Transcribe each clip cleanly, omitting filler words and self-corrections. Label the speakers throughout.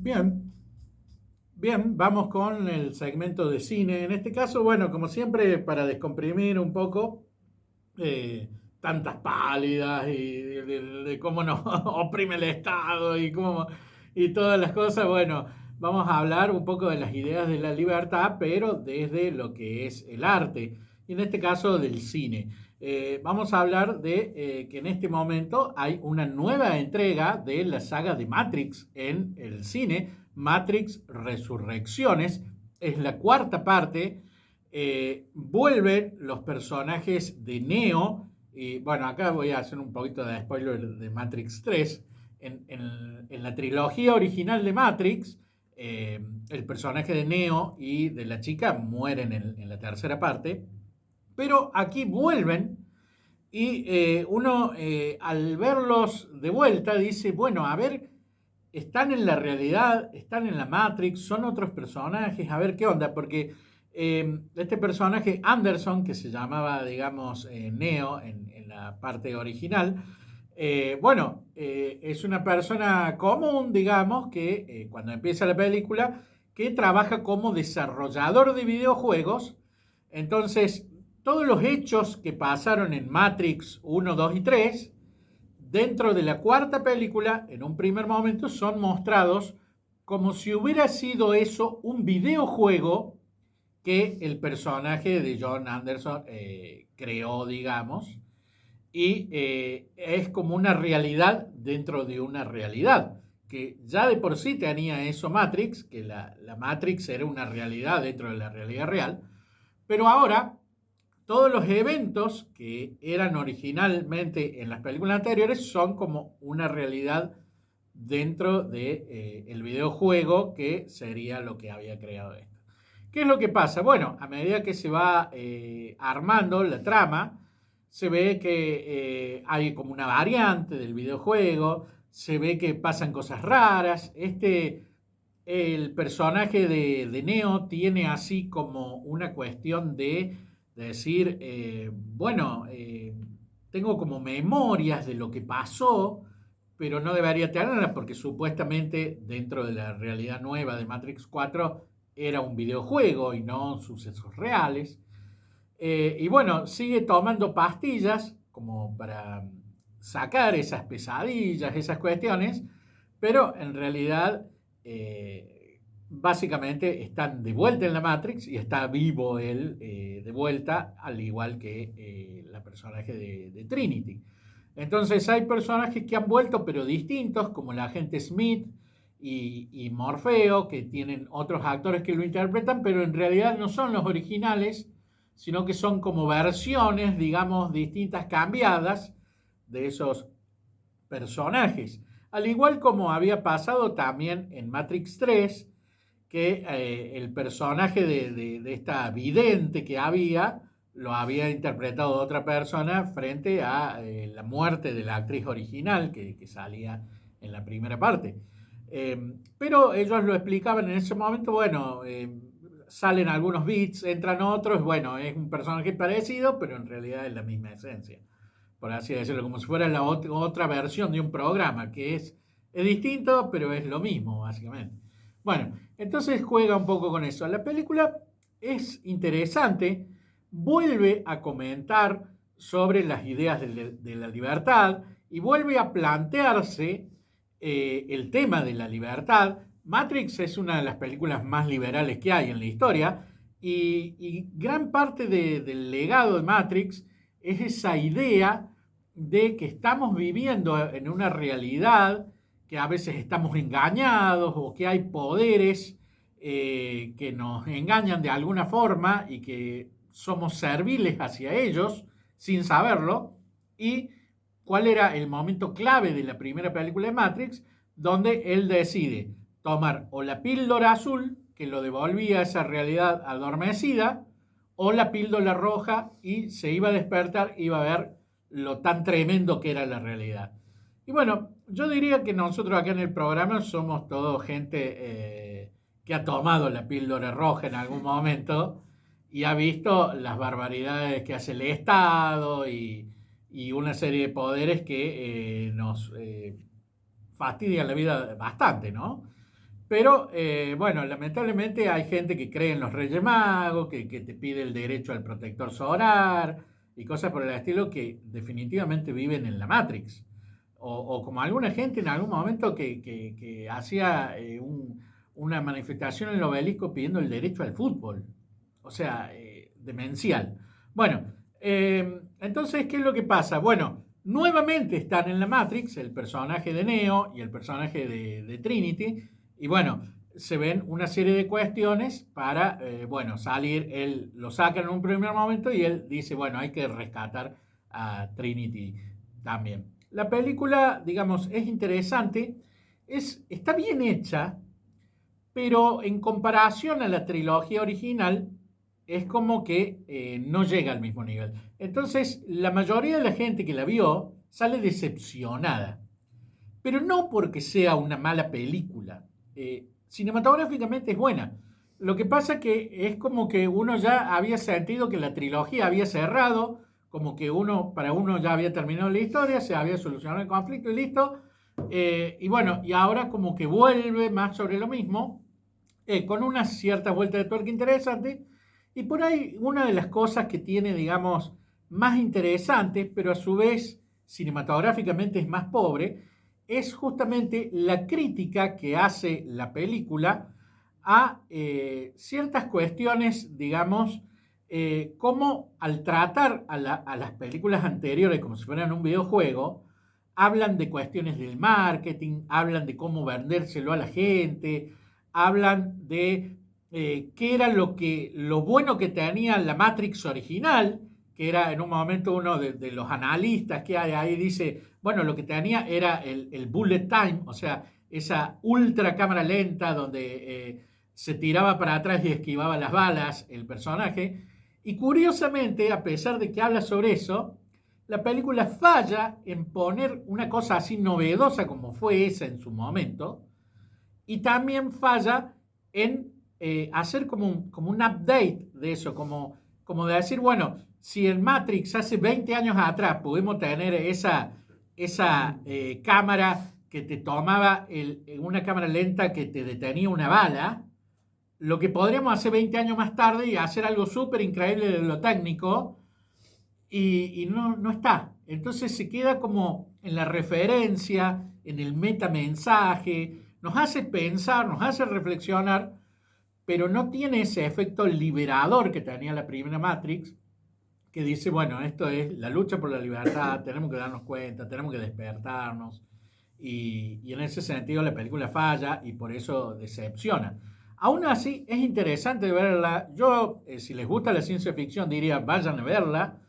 Speaker 1: Bien, bien, vamos con el segmento de cine. En este caso, bueno, como siempre, para descomprimir un poco tantas pálidas y de cómo nos oprime el Estado y todas las cosas, bueno, vamos a hablar un poco de las ideas de la libertad, pero desde lo que es el arte, y en este caso del cine. Vamos a hablar de que en este momento hay una nueva entrega de la saga de Matrix en el cine, Matrix Resurrecciones, es la cuarta parte. Vuelven los personajes de Neo, y bueno, acá voy a hacer un poquito de spoiler de Matrix 3. En la trilogía original de Matrix, el personaje de Neo y de la chica mueren en la tercera parte, pero aquí vuelven y uno al verlos de vuelta dice, bueno, a ver, están en la realidad, están en la Matrix, son otros personajes, a ver qué onda, porque este personaje Anderson, que se llamaba, digamos, Neo en la parte original, bueno, es una persona común, digamos, que cuando empieza la película, que trabaja como desarrollador de videojuegos. Entonces, todos los hechos que pasaron en Matrix 1, 2 y 3 dentro de la cuarta película, en un primer momento, son mostrados como si hubiera sido eso un videojuego que el personaje de John Anderson creó, digamos, y es como una realidad dentro de una realidad, que ya de por sí tenía eso Matrix, que la Matrix era una realidad dentro de la realidad real, pero ahora todos los eventos que eran originalmente en las películas anteriores son como una realidad dentro de, el videojuego que sería lo que había creado esto. ¿Qué es lo que pasa? Bueno, a medida que se va armando la trama, se ve que hay como una variante del videojuego, se ve que pasan cosas raras. El personaje de Neo tiene así como una cuestión de decir, bueno, tengo como memorias de lo que pasó, pero no debería tenerlas porque supuestamente dentro de la realidad nueva de Matrix 4 era un videojuego y no sucesos reales. Y bueno, sigue tomando pastillas como para sacar esas pesadillas, esas cuestiones, pero en realidad básicamente están de vuelta en la Matrix y está vivo él de vuelta, al igual que la personaje de Trinity. Entonces hay personajes que han vuelto pero distintos, como el agente Smith y Morfeo, que tienen otros actores que lo interpretan, pero en realidad no son los originales, sino que son como versiones, digamos, distintas, cambiadas de esos personajes. Al igual como había pasado también en Matrix 3, que el personaje de esta vidente que había, lo había interpretado otra persona frente a la muerte de la actriz original que salía en la primera parte. Pero ellos lo explicaban en ese momento, bueno, salen algunos bits, entran otros, bueno, es un personaje parecido, pero en realidad es la misma esencia, por así decirlo, como si fuera la otra versión de un programa, que es distinto, pero es lo mismo, básicamente. Bueno, entonces juega un poco con eso. La película es interesante, vuelve a comentar sobre las ideas de la libertad y vuelve a plantearse el tema de la libertad. Matrix es una de las películas más liberales que hay en la historia y gran parte del legado de Matrix es esa idea de que estamos viviendo en una realidad, que a veces estamos engañados o que hay poderes que nos engañan de alguna forma y que somos serviles hacia ellos sin saberlo. Y cuál era el momento clave de la primera película de Matrix, donde él decide tomar o la píldora azul, que lo devolvía a esa realidad adormecida, o la píldora roja y se iba a despertar, iba a ver lo tan tremendo que era la realidad. Y bueno, yo diría que nosotros acá en el programa somos todo gente que ha tomado la píldora roja en algún momento y ha visto las barbaridades que hace el Estado y una serie de poderes que nos fastidian la vida bastante, ¿no? Pero bueno, lamentablemente hay gente que cree en los Reyes Magos, que te pide el derecho al protector solar y cosas por el estilo que definitivamente viven en la Matrix. O como alguna gente en algún momento que hacía una manifestación en el obelisco pidiendo el derecho al fútbol. O sea, demencial. Bueno, entonces, ¿qué es lo que pasa? Bueno, nuevamente están en la Matrix el personaje de Neo y el personaje de Trinity. Y bueno, se ven una serie de cuestiones para, bueno, salir. Él lo saca en un primer momento y él dice, bueno, hay que rescatar a Trinity también. La película, digamos, es interesante, está bien hecha, pero en comparación a la trilogía original, es como que no llega al mismo nivel. Entonces, la mayoría de la gente que la vio sale decepcionada, pero no porque sea una mala película. Cinematográficamente es buena. Lo que pasa que es como que uno ya había sentido que la trilogía había cerrado, como que para uno ya había terminado la historia, se había solucionado el conflicto y listo. Y bueno, y ahora como que vuelve más sobre lo mismo, con una cierta vuelta de tuerca interesante. Y por ahí una de las cosas que tiene, digamos, más interesantes, pero a su vez cinematográficamente es más pobre, es justamente la crítica que hace la película a ciertas cuestiones, digamos, como al tratar a las películas anteriores como si fueran un videojuego, hablan de cuestiones del marketing, hablan de cómo vendérselo a la gente, hablan de qué era lo bueno que tenía la Matrix original, que era en un momento uno de los analistas que hay ahí dice, bueno, lo que tenía era el bullet time, o sea, esa ultra cámara lenta donde se tiraba para atrás y esquivaba las balas el personaje. Y curiosamente, a pesar de que habla sobre eso, la película falla en poner una cosa así novedosa como fue esa en su momento, y también falla en hacer como un update de eso, como de decir, bueno, si en Matrix hace 20 años atrás pudimos tener esa cámara que te tomaba una cámara lenta que te detenía una bala, lo que podríamos hacer 20 años más tarde y hacer algo súper increíble de lo técnico, y no está. Entonces se queda como en la referencia, en el metamensaje, nos hace pensar, nos hace reflexionar, pero no tiene ese efecto liberador que tenía la primera Matrix, que dice, bueno, esto es la lucha por la libertad, tenemos que darnos cuenta, tenemos que despertarnos, y en ese sentido la película falla y por eso decepciona. Aún así, es interesante verla. Yo, si les gusta la ciencia ficción, diría, vayan a verla.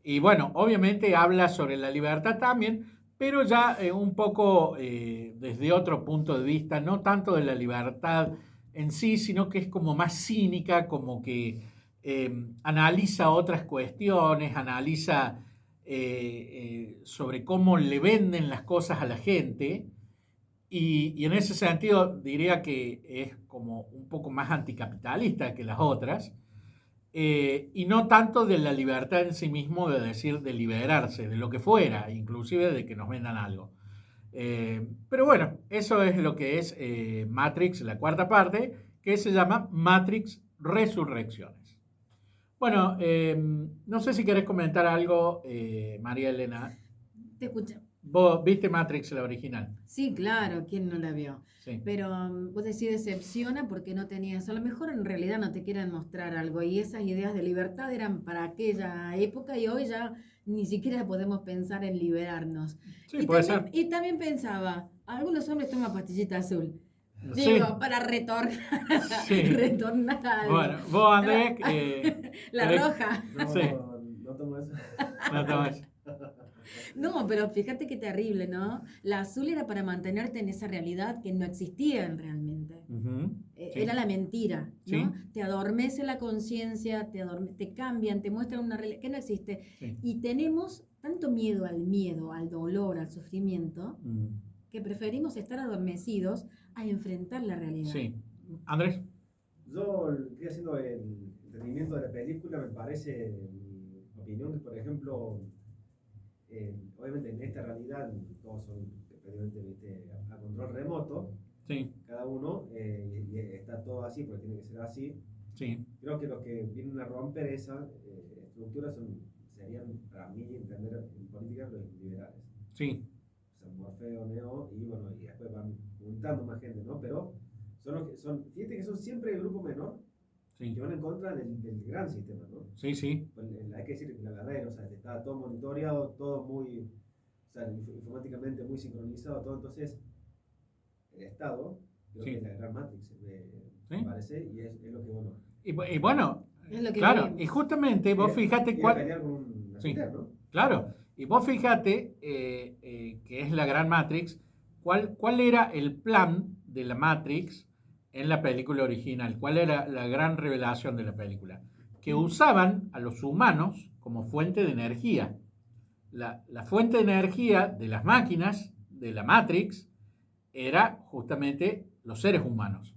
Speaker 1: Y bueno, obviamente habla sobre la libertad también, pero ya un poco desde otro punto de vista, no tanto de la libertad en sí, sino que es como más cínica, como que analiza otras cuestiones, analiza sobre cómo le venden las cosas a la gente, y en ese sentido diría que es como un poco más anticapitalista que las otras, y no tanto de la libertad en sí mismo, de decir, de liberarse de lo que fuera, inclusive de que nos vendan algo. Pero bueno, eso es lo que es Matrix, la cuarta parte, que se llama Matrix Resurrecciones. Bueno, no sé si querés comentar algo, María Elena.
Speaker 2: Te escucho.
Speaker 1: Vos viste Matrix, la original.
Speaker 2: Sí, claro, ¿quién no la vio?
Speaker 1: Sí.
Speaker 2: Pero vos decís decepciona porque no tenías, a lo mejor en realidad no te quieren mostrar algo y esas ideas de libertad eran para aquella época y hoy ya ni siquiera podemos pensar en liberarnos.
Speaker 1: Sí, puede ser.
Speaker 2: Y también pensaba, algunos hombres toman pastillita azul.
Speaker 1: Sí,
Speaker 2: Digo, para retornar,
Speaker 1: sí.
Speaker 2: retornar algo.
Speaker 1: Bueno, vos, Andrés,
Speaker 2: La roja.
Speaker 1: sí,
Speaker 3: No, no tomo eso.
Speaker 1: no tomes.
Speaker 2: No, pero fíjate qué terrible, ¿no? La azul era para mantenerte en esa realidad que no existía realmente.
Speaker 1: Ujú,
Speaker 2: Era
Speaker 1: sí,
Speaker 2: la mentira, ¿no?
Speaker 1: sí,
Speaker 2: Te adormece la conciencia, te cambian, te muestran una realidad que no existe.
Speaker 1: sí.
Speaker 2: Y tenemos tanto miedo, al dolor, al sufrimiento,
Speaker 1: Mm,
Speaker 2: que preferimos estar adormecidos a enfrentar la realidad.
Speaker 1: sí. Andrés.
Speaker 3: Yo estoy haciendo el entendimiento de la película, me parece, en mi opinión, que por ejemplo, obviamente en esta realidad todos son prácticamente a control remoto,
Speaker 1: Sí,
Speaker 3: cada uno, y está todo así porque tiene que ser así.
Speaker 1: sí,
Speaker 3: Creo que los que vienen a romper esa estructura serían, para mí, entender en política, los liberales.
Speaker 1: sí,
Speaker 3: O sea, Morfeo, Neo, y bueno, y después van juntando más gente, ¿no? Pero son los que son, fíjate que son siempre el grupo menor
Speaker 1: sí,
Speaker 3: que van en contra del gran sistema, ¿no?
Speaker 1: sí, sí,
Speaker 3: Pues, hay que decir que la verdad, o sea, está todo monitoreado, todo muy, o sea, informáticamente muy sincronizado, todo, entonces el Estado, creo
Speaker 1: sí,
Speaker 3: que es la gran Matrix,
Speaker 1: sí.
Speaker 3: me parece, y es lo que, bueno,
Speaker 1: Y bueno,
Speaker 2: Es lo que
Speaker 1: claro,
Speaker 2: vivimos.
Speaker 1: y justamente vos fíjate
Speaker 3: ir a
Speaker 1: cuál...
Speaker 3: pelear con un
Speaker 1: Sí,
Speaker 3: alfiler, ¿no?
Speaker 1: claro, y vos fíjate que es la gran Matrix, ¿cuál era el plan de la Matrix en la película original? ¿Cuál era la gran revelación de la película? Que usaban a los humanos como fuente de energía. La fuente de energía de las máquinas, de la Matrix, era justamente los seres humanos.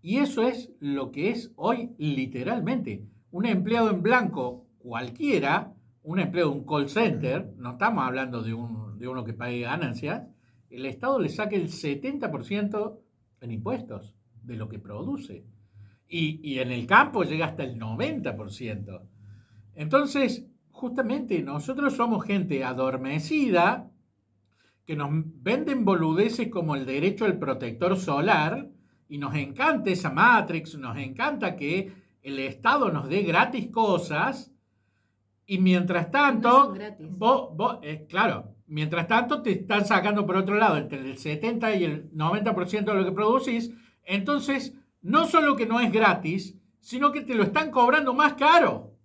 Speaker 1: Y eso es lo que es hoy literalmente. Un empleado en blanco cualquiera, un empleado de un call center, no estamos hablando de uno que pague ganancias, el Estado le saca el 70% en impuestos de lo que produce. Y en el campo llega hasta el 90%. Entonces, justamente nosotros somos gente adormecida que nos venden boludeces como el derecho al protector solar y nos encanta esa Matrix, nos encanta que el Estado nos dé gratis cosas y mientras tanto,
Speaker 2: No son gratis.
Speaker 1: claro, mientras tanto te están sacando por otro lado entre el 70 y el 90% de lo que producís, entonces no solo que no es gratis, sino que te lo están cobrando más caro.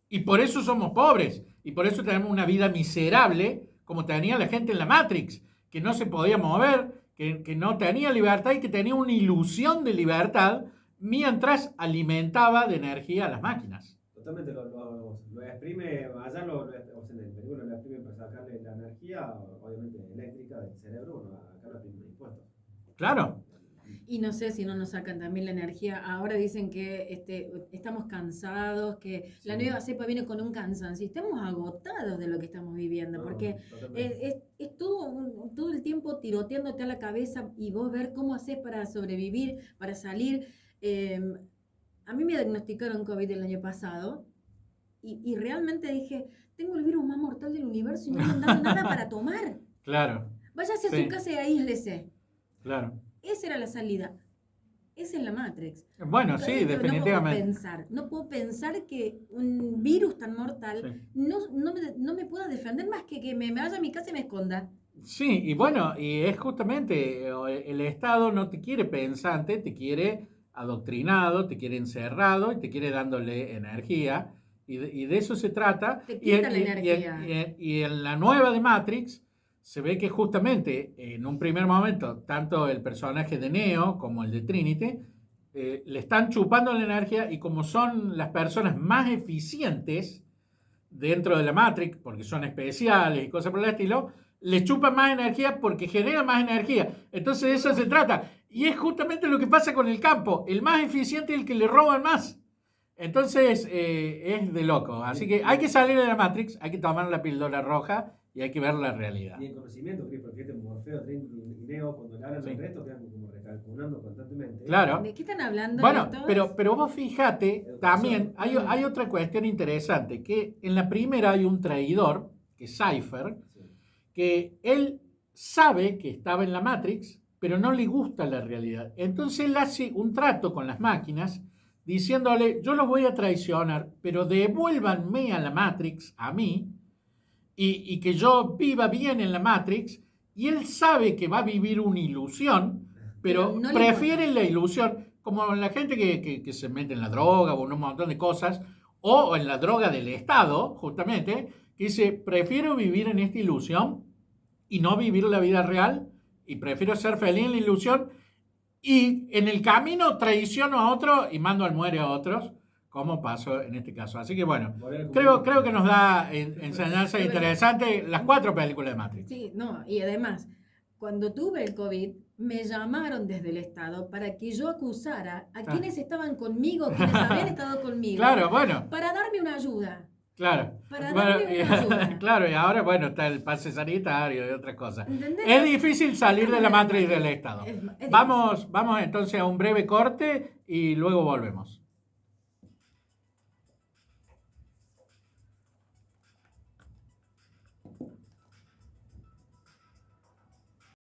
Speaker 1: Y por eso somos pobres. Y por eso tenemos una vida miserable, como tenía la gente en la Matrix, que no se podía mover, que no tenía libertad y que tenía una ilusión de libertad mientras alimentaba de energía a las máquinas.
Speaker 3: Totalmente lo exprime, allá o sea, en el película lo exprime para sacarle la energía, obviamente eléctrica del cerebro, bueno, acá lo exprime impuestos.
Speaker 1: Claro.
Speaker 2: Y no sé si no nos sacan también la energía. Ahora dicen que estamos cansados, que la nueva cepa viene con un cansancio. Estamos agotados de lo que estamos viviendo, porque es todo el tiempo tiroteándote a la cabeza y vos ver cómo haces para sobrevivir, para salir. A mí me diagnosticaron COVID el año pasado y realmente dije, tengo el virus más mortal del universo y no me han dado nada para tomar.
Speaker 1: Claro.
Speaker 2: Váyase a
Speaker 1: Sí.
Speaker 2: su casa y aíslese.
Speaker 1: Claro.
Speaker 2: Esa era la salida. Esa es la Matrix.
Speaker 1: Bueno, sí,
Speaker 2: Entonces,
Speaker 1: definitivamente.
Speaker 2: no puedo pensar que un virus tan mortal
Speaker 1: Sí.
Speaker 2: no me pueda defender más que me vaya a mi casa y me esconda.
Speaker 1: Sí, y bueno, y es justamente el Estado no te quiere pensante, te quiere adoctrinado, te quiere encerrado y te quiere dándole energía. Y de eso se trata.
Speaker 2: Te quita la energía.
Speaker 1: Y en la nueva de Matrix se ve que justamente en un primer momento, tanto el personaje de Neo como el de Trinity le están chupando la energía y como son las personas más eficientes dentro de la Matrix, porque son especiales y cosas por el estilo, les chupan más energía porque generan más energía. Entonces de eso se trata. Y es justamente lo que pasa con el campo. El más eficiente es el que le roban más. Entonces es de loco. Así que hay que salir de la Matrix, hay que tomar la píldora roja y hay que ver la realidad.
Speaker 3: Y en conocimiento, porque fíjate, Morfeo, Trinity y Neo, cuando le hablan
Speaker 1: Sí.
Speaker 3: al resto, quedan como recalculando constantemente.
Speaker 1: Claro.
Speaker 2: ¿De qué están hablando?
Speaker 1: Bueno,
Speaker 2: todos?
Speaker 1: pero vos fíjate, también hay otra cuestión interesante, que en la primera hay un traidor, que es Cypher,
Speaker 3: Sí.
Speaker 1: que él sabe que estaba en la Matrix, pero no le gusta la realidad. Entonces él hace un trato con las máquinas diciéndole, yo los voy a traicionar, pero devuélvanme a la Matrix, a mí, y que yo viva bien en la Matrix, y él sabe que va a vivir una ilusión, pero
Speaker 2: No le
Speaker 1: prefiere
Speaker 2: importa.
Speaker 1: la ilusión, como la gente que se mete en la droga o en un montón de cosas, o en la droga del Estado, justamente, que dice, prefiero vivir en esta ilusión y no vivir la vida real, y prefiero ser feliz en la ilusión, y en el camino traiciono a otro y mando al muere a otros, como pasó en este caso. Así que bueno, creo que nos da enseñanza interesante las 4 películas de Matrix.
Speaker 2: Sí, no, y además, cuando tuve el COVID, me llamaron desde el Estado para que yo acusara a quienes estaban conmigo, quienes habían estado conmigo,
Speaker 1: Claro, bueno.
Speaker 2: para darme una ayuda.
Speaker 1: Claro.
Speaker 2: Para
Speaker 1: Bueno,
Speaker 2: darle una ayuda.
Speaker 1: claro, y ahora, bueno, está el pase sanitario y otras cosas.
Speaker 2: ¿Entendés?
Speaker 1: Es difícil salir de la matriz del Estado.
Speaker 2: Es difícil.
Speaker 1: Vamos entonces a un breve corte y luego volvemos.